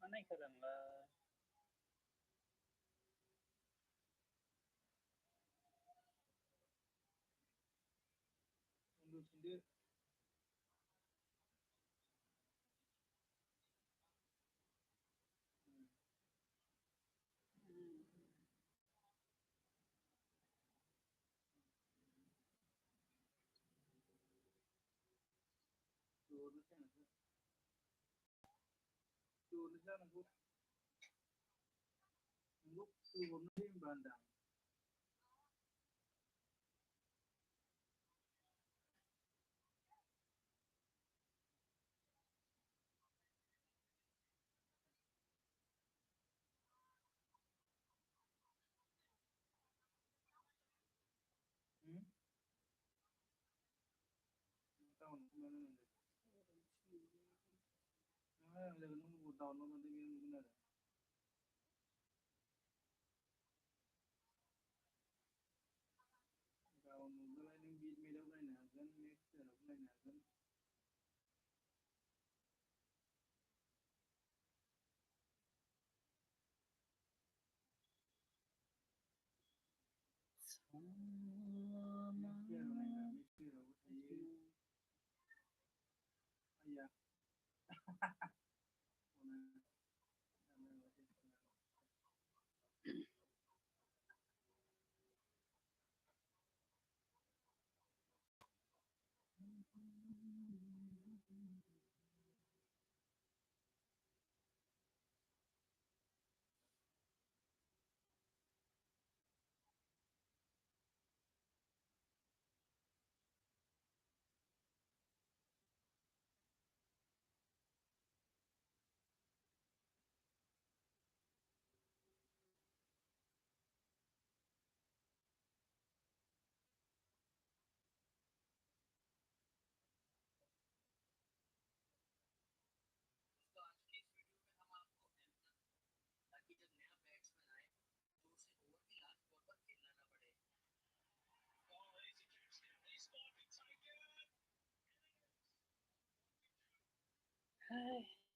Mana keren lah. Mundur sendiri. Lúc tôi vốn đi bàn đảo. Ừ? Tao còn không biết nó là nó một tàu nó còn cái này. Tàu nó lại đang bị mấy đâu này nè, dân mấy cái đâu này nè, dân mấy cái đâu này nè, mấy cái đâu có thấy. Ai da. Hey.